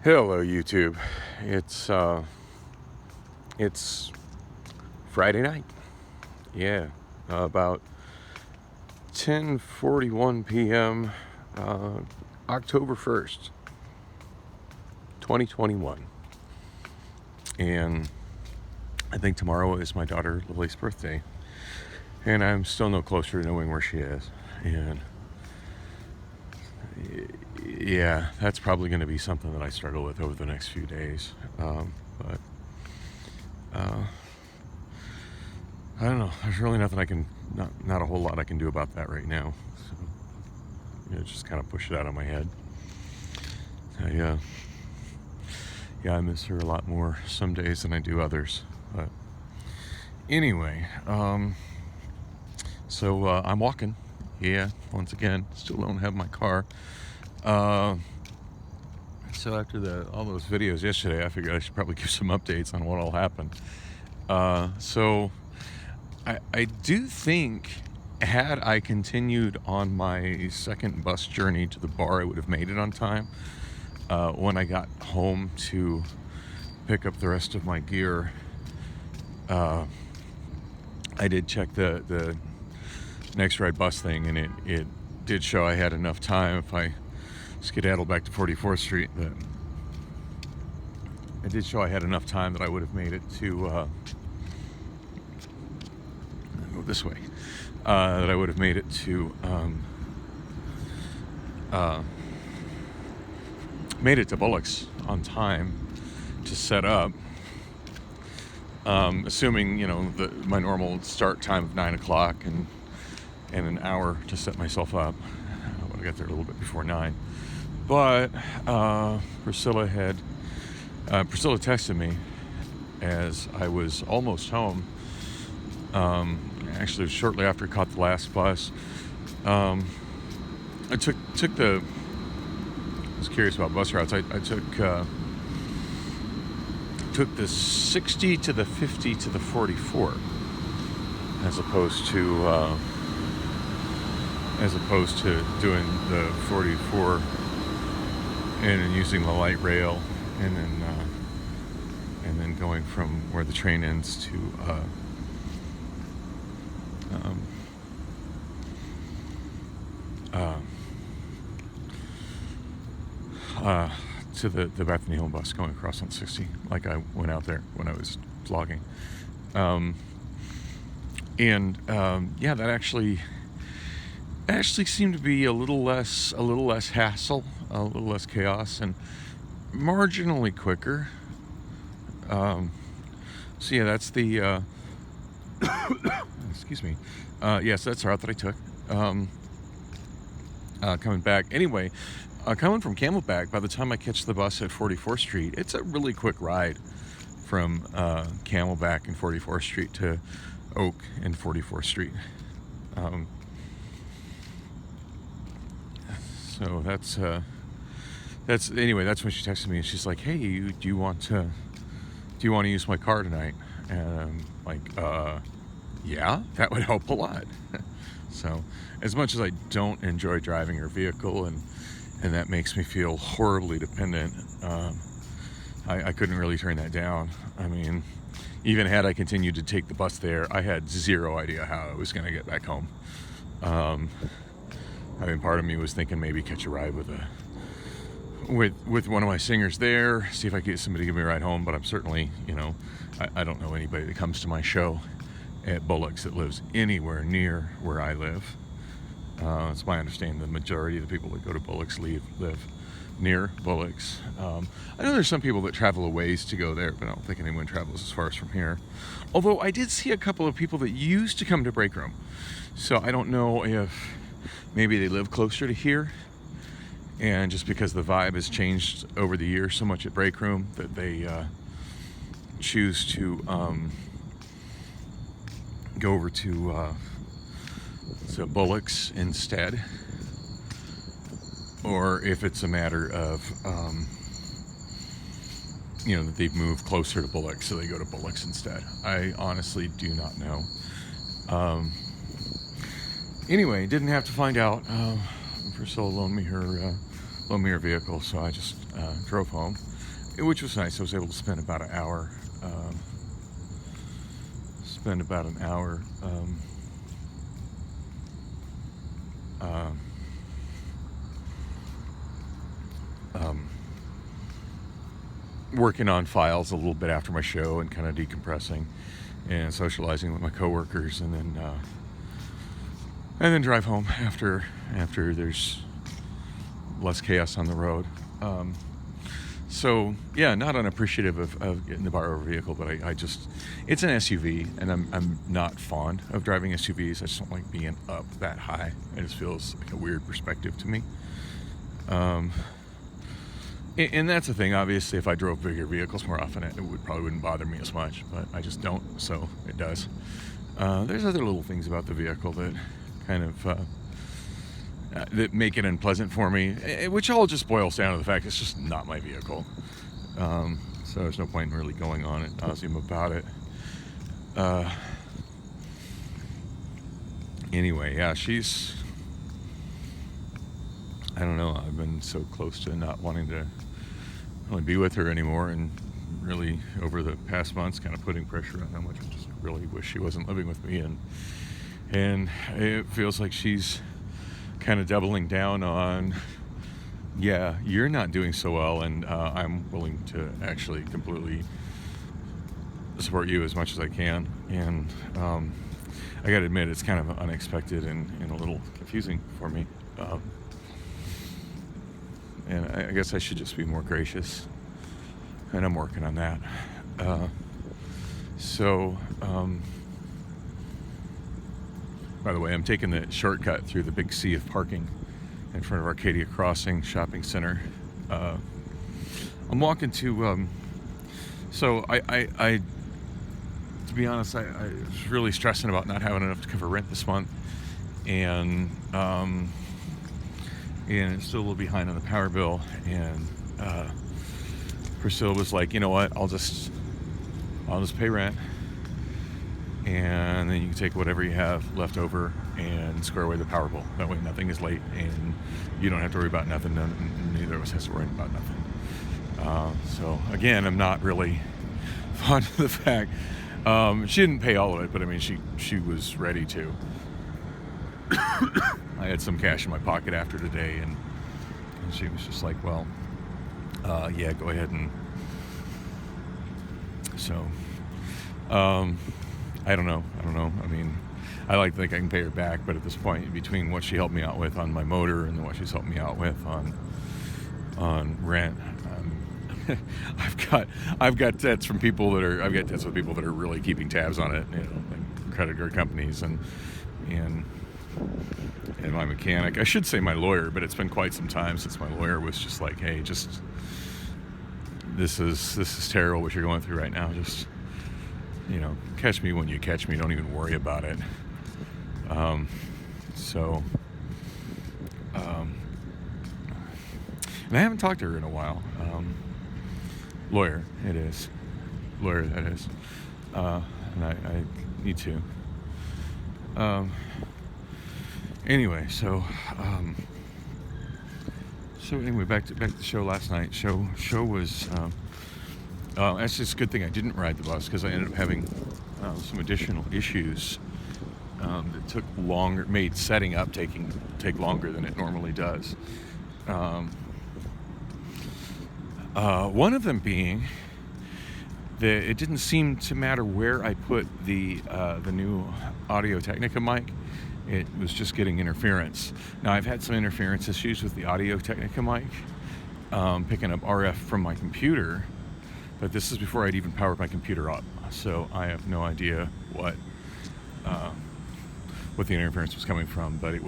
Hello, YouTube. It's Friday night. Yeah, about 10:41 p.m. October 1st, 2021, and I think tomorrow is my daughter Lily's birthday, and I'm still no closer to knowing where she is. And yeah, that's probably going to be something that I struggle with over the next few days. But I don't know. There's really nothing I can, not a whole lot I can do about that right now. So, just kind of push it out of my head. Yeah, I miss her a lot more some days than I do others. But anyway, so I'm walking. Yeah, once again, still don't have my car. So after all those videos yesterday, I figured I should probably give some updates on what all happened. So I do think, had I continued on my second bus journey to the bar, I would have made it on time. When I got home to pick up the rest of my gear, I did check the Next Ride bus thing, and it did show I had enough time if I skedaddled back to 44th Street. That it did show I had enough time that I would have made it to go this way. That I would have made it to Bullock's on time to set up. Assuming my normal start time of 9 o'clock and an hour to set myself up. I would have got there a little bit before 9. But Priscilla texted me as I was almost home. Actually, shortly after I caught the last bus. I was curious about bus routes. I took the 60 to the 50 to the 44, as opposed to doing the 44 and using the light rail, and then going from where the train ends to the Bethany Home bus going across on 60, like I went out there when I was vlogging. Yeah, that actually seemed to be a little less hassle, a little less chaos, and marginally quicker. So yeah, that's the excuse me. Yes, that's the route that I took. Coming back anyway. Coming from Camelback, by the time I catch the bus at 44th Street, it's a really quick ride from Camelback and 44th Street to Oak and 44th Street. So that's anyway. That's when she texted me, and she's like, "Hey, do you want to use my car tonight?" And I'm like, "Yeah, that would help a lot." So, as much as I don't enjoy driving her vehicle, and that makes me feel horribly dependent, I couldn't really turn that down. I mean, even had I continued to take the bus there, I had zero idea how I was going to get back home. I mean, part of me was thinking maybe catch a ride with one of my singers there, see if I could get somebody to give me a ride home. But I'm certainly, I don't know anybody that comes to my show at Bullock's that lives anywhere near where I live. It's my understanding the majority of the people that go to Bullock's live near Bullock's. I know there's some people that travel a ways to go there, but I don't think anyone travels as far as from here. Although I did see a couple of people that used to come to Break Room, so I don't know if maybe they live closer to here, and just because the vibe has changed over the years so much at Break Room that they choose to go over to Bullock's instead, or if it's a matter of that they've moved closer to Bullock's, so they go to Bullock's instead. I honestly do not know. Anyway, didn't have to find out. Priscilla loaned me her loan me her vehicle, so I just drove home, which was nice. I was able to spend about an hour. Working on files a little bit after my show and kind of decompressing and socializing with my coworkers, and then drive home after there's less chaos on the road. So yeah, not unappreciative of getting to borrow a vehicle, but I just, it's an SUV, and I'm not fond of driving SUVs. I just don't like being up that high. It just feels like a weird perspective to me. And that's the thing. Obviously, if I drove bigger vehicles more often, it probably wouldn't bother me as much, but I just don't, so it does. There's other little things about the vehicle that kind of that make it unpleasant for me, which all just boils down to the fact it's just not my vehicle. So there's no point in really going on ad nauseum about it. Anyway, yeah, she's, I don't know, I've been so close to not wanting to really be with her anymore, and really over the past months kind of putting pressure on how much I just really wish she wasn't living with me, and it feels like she's kind of doubling down on, yeah, you're not doing so well, and I'm willing to actually completely support you as much as I can. And I gotta admit, it's kind of unexpected and a little confusing for me. And I guess I should just be more gracious, and I'm working on that. By the way, I'm taking the shortcut through the big sea of parking in front of Arcadia Crossing Shopping Center. I'm walking to, so I to be honest, I was really stressing about not having enough to cover rent this month, and it's still a little behind on the power bill, and Priscilla was like, you know what, I'll just pay rent, and then you can take whatever you have left over and square away the power bill. That way nothing is late, and you don't have to worry about nothing, and neither of us has to worry about nothing. So again, I'm not really fond of the fact, she didn't pay all of it, but I mean, she was ready to. I had some cash in my pocket after today, and she was just like, well, yeah, go ahead. And so, I don't know. I mean, I like to think I can pay her back, but at this point, between what she helped me out with on my motor and what she's helped me out with on rent, I've got debts with people that are really keeping tabs on it, like credit card companies and my mechanic. I should say my lawyer, but it's been quite some time since my lawyer was just like, hey, just this is terrible what you're going through right now. Just, catch me when you catch me. Don't even worry about it. And I haven't talked to her in a while. Lawyer, that is. And I need to. Anyway, so anyway, back to the show last night. Show was actually, it's a good thing I didn't ride the bus, because I ended up having some additional issues that took longer, made setting up take longer than it normally does. One of them being that it didn't seem to matter where I put the new Audio-Technica mic. It was just getting interference. Now, I've had some interference issues with the Audio-Technica mic, picking up RF from my computer, but this is before I'd even powered my computer up, so I have no idea what the interference was coming from. But it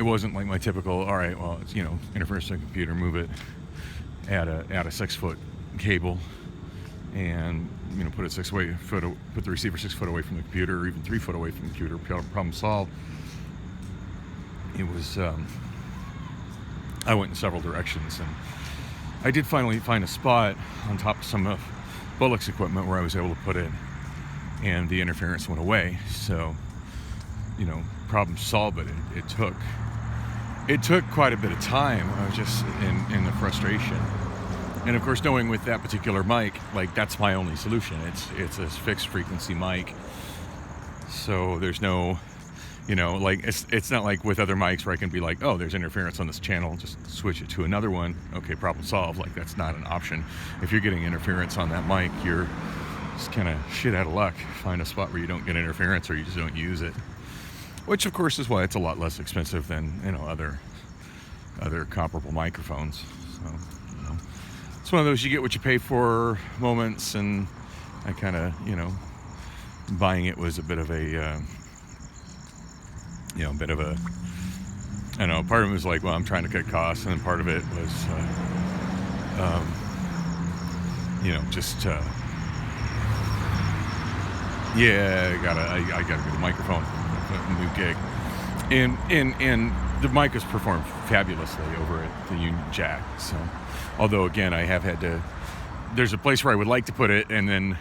wasn't like my typical, all right, well, it's, interference to the computer, move it, add a 6-foot cable, and put the receiver 6 foot away from the computer, or even 3 foot away from the computer. Problem solved. It was I went in several directions, and I did finally find a spot on top of some of Bullock's equipment where I was able to put it, and the interference went away. So problem solved, but it took it took quite a bit of time. I was just in the frustration. And of course, knowing with that particular mic, like that's my only solution. It's a fixed frequency mic, so there's no, like it's not like with other mics where I can be like, oh, there's interference on this channel, just switch it to another one. Okay, problem solved. Like that's not an option. If you're getting interference on that mic, you're just kind of shit out of luck. Find a spot where you don't get interference, or you just don't use it. Which of course is why it's a lot less expensive than other comparable microphones. So. It's one of those you get what you pay for moments, and I kind of, buying it was a bit of a, I don't know, part of it was like, well, I'm trying to cut costs, and then part of it was, I gotta get a microphone, a new gig, and the mic has performed fabulously over at the Union Jack. So, although again, I have had to. There's a place where I would like to put it, and then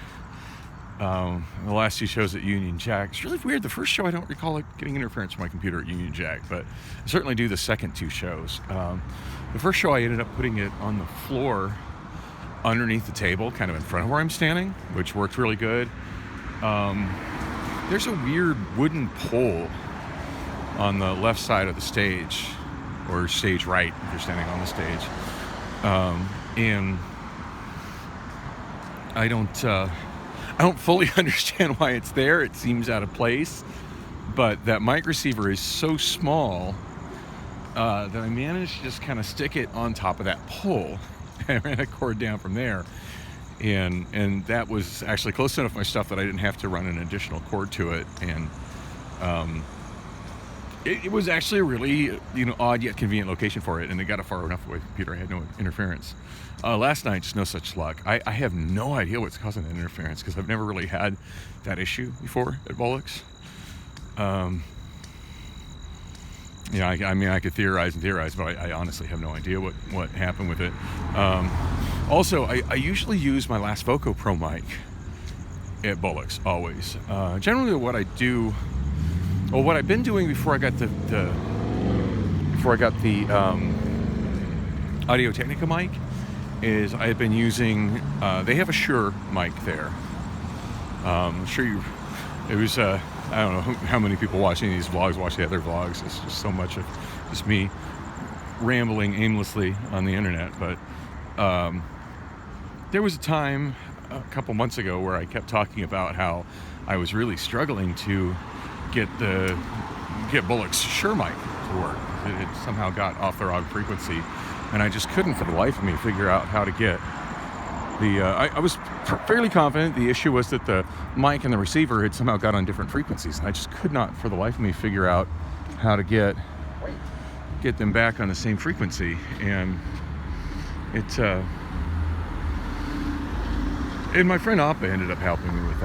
the last two shows at Union Jack. It's really weird. The first show I don't recall getting interference from my computer at Union Jack, but I certainly do the second two shows. The first show I ended up putting it on the floor, underneath the table, kind of in front of where I'm standing, which worked really good. There's a weird wooden pole on the left side of the stage, or stage right if you're standing on the stage, and I don't fully understand why it's there. It seems out of place, but that mic receiver is so small that I managed to just kind of stick it on top of that pole and ran a cord down from there, and that was actually close enough to my stuff that I didn't have to run an additional cord to it, and it was actually a really, odd yet convenient location for it, and it got far enough away from the computer. I had no interference. Last night, just no such luck. I have no idea what's causing that interference, because I've never really had that issue before at Bollocks. I could theorize, but I honestly have no idea what happened with it. Also, I usually use my last Voco Pro mic at Bollocks, always. Generally, what I've been doing before I got the Audio-Technica mic is I had been using. They have a Shure mic there. It was. I don't know how many people watching these vlogs watch the other vlogs. It's just so much of just me rambling aimlessly on the internet. But there was a time a couple months ago where I kept talking about how I was really struggling to get Bollocks Shure mic to work. It had somehow got off the wrong frequency, and I just couldn't for the life of me figure out how to get the. I was fairly confident the issue was that the mic and the receiver had somehow got on different frequencies, and I just could not for the life of me figure out how to get them back on the same frequency, and and my friend Appa ended up helping me with that.